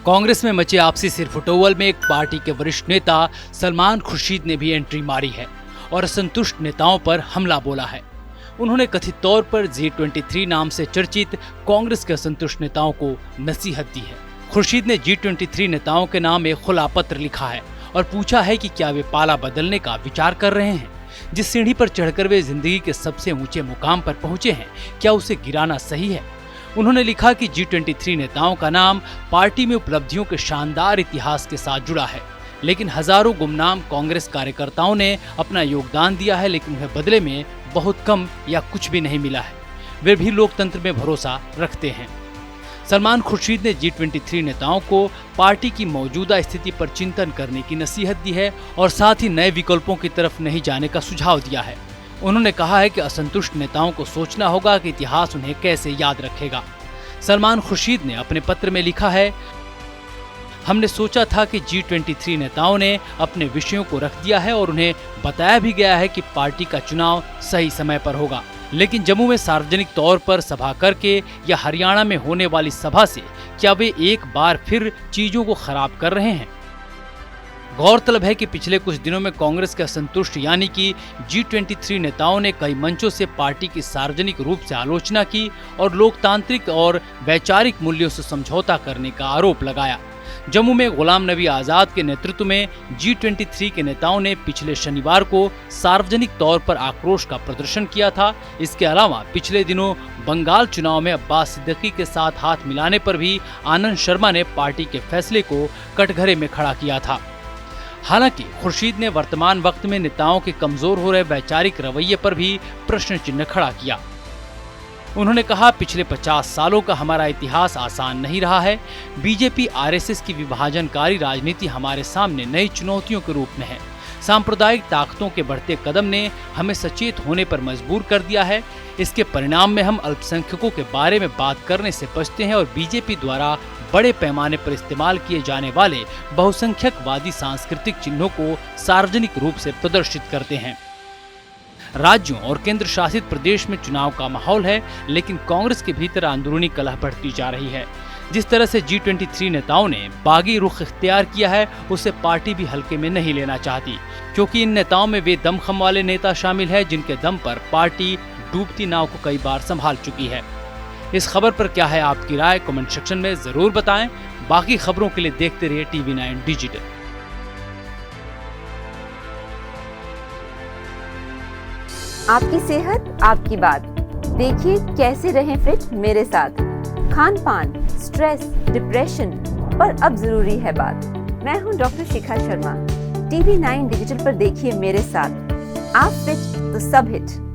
कांग्रेस में मचे आपसी सिरफुटोवल में एक पार्टी के वरिष्ठ नेता सलमान खुर्शीद ने भी एंट्री मारी है और असंतुष्ट नेताओं पर हमला बोला है। उन्होंने कथित तौर पर G23 नाम से चर्चित कांग्रेस के असंतुष्ट नेताओं को नसीहत दी है। खुर्शीद ने G23 नेताओं के नाम एक खुला पत्र लिखा है और पूछा है कि क्या वे पाला बदलने का विचार कर रहे हैं। जिस सीढ़ी पर चढ़कर वे जिंदगी के सबसे ऊंचे मुकाम पर पहुंचे हैं, क्या उसे गिराना सही है? उन्होंने लिखा कि G23 नेताओं का नाम पार्टी में उपलब्धियों के शानदार इतिहास के साथ जुड़ा है, लेकिन हजारों गुमनाम कांग्रेस कार्यकर्ताओं ने अपना योगदान दिया है, लेकिन उन्हें बदले में बहुत कम या कुछ भी नहीं मिला है। वे भी लोकतंत्र में भरोसा रखते हैं। सलमान खुर्शीद ने G23 नेताओं को पार्टी की मौजूदा स्थिति पर चिंतन करने की नसीहत दी है और साथ ही नए विकल्पों की तरफ नहीं जाने का सुझाव दिया है। उन्होंने कहा है कि असंतुष्ट नेताओं को सोचना होगा कि इतिहास उन्हें कैसे याद रखेगा। सलमान खुर्शीद ने अपने पत्र में लिखा है, हमने सोचा था कि G23 नेताओं ने अपने विषयों को रख दिया है और उन्हें बताया भी गया है कि पार्टी का चुनाव सही समय पर होगा, लेकिन जम्मू में सार्वजनिक तौर पर सभा करके या हरियाणा में होने वाली सभा से क्या वे एक बार फिर चीजों को खराब कर रहे हैं? गौरतलब है कि पिछले कुछ दिनों में कांग्रेस के असंतुष्ट यानी कि G23 नेताओं ने कई मंचों से पार्टी की सार्वजनिक रूप से आलोचना की और लोकतांत्रिक और वैचारिक मूल्यों से समझौता करने का आरोप लगाया। जम्मू में गुलाम नबी आजाद के नेतृत्व में G23 के नेताओं ने पिछले शनिवार को सार्वजनिक तौर पर आक्रोश का प्रदर्शन किया था। इसके अलावा पिछले दिनों बंगाल चुनाव में अब्बास सिद्दीकी के साथ हाथ मिलाने पर भी आनंद शर्मा ने पार्टी के फैसले को कटघरे में खड़ा किया था। हालांकि खुर्शीद ने वर्तमान वक्त में नेताओं के कमजोर हो रहे वैचारिक रवैये पर भी प्रश्न चिन्ह खड़ा किया। उन्होंने कहा, पिछले 50 सालों का हमारा इतिहास आसान नहीं रहा है। बीजेपी आरएसएस की विभाजनकारी राजनीति हमारे सामने नई चुनौतियों के रूप में है। सांप्रदायिक ताकतों के बढ़ते कदम ने हमें सचेत होने पर मजबूर कर दिया है। इसके परिणाम में हम अल्पसंख्यकों के बारे में बात करने से बचते हैं और बीजेपी द्वारा बड़े पैमाने पर इस्तेमाल किए जाने वाले बहुसंख्यकवादी सांस्कृतिक चिन्हों को सार्वजनिक रूप से प्रदर्शित करते हैं। राज्यों और केंद्र शासित प्रदेश में चुनाव का माहौल है, लेकिन कांग्रेस के भीतर अंदरूनी कलह बढ़ती जा रही है। जिस तरह से G23 नेताओं ने बागी रुख इख्तियार किया है, उसे पार्टी भी हल्के में नहीं लेना चाहती, क्योंकि इन नेताओं में वे दमखम वाले नेता शामिल हैं जिनके दम पर पार्टी डूबती नाव को कई बार संभाल चुकी है। इस खबर पर क्या है आपकी राय? कमेंट सेक्शन में जरूर बताएं। बाकी खबरों के लिए देखते रहिए TV9 डिजिटल। आपकी सेहत आपकी बात। देखिए कैसे रहें फिट मेरे साथ। खान पान, स्ट्रेस, डिप्रेशन पर अब जरूरी है बात। मैं हूं doctor Shikha Sharma. TV9 digital पर देखिए मेरे साथ। आप फिट तो सब हिट।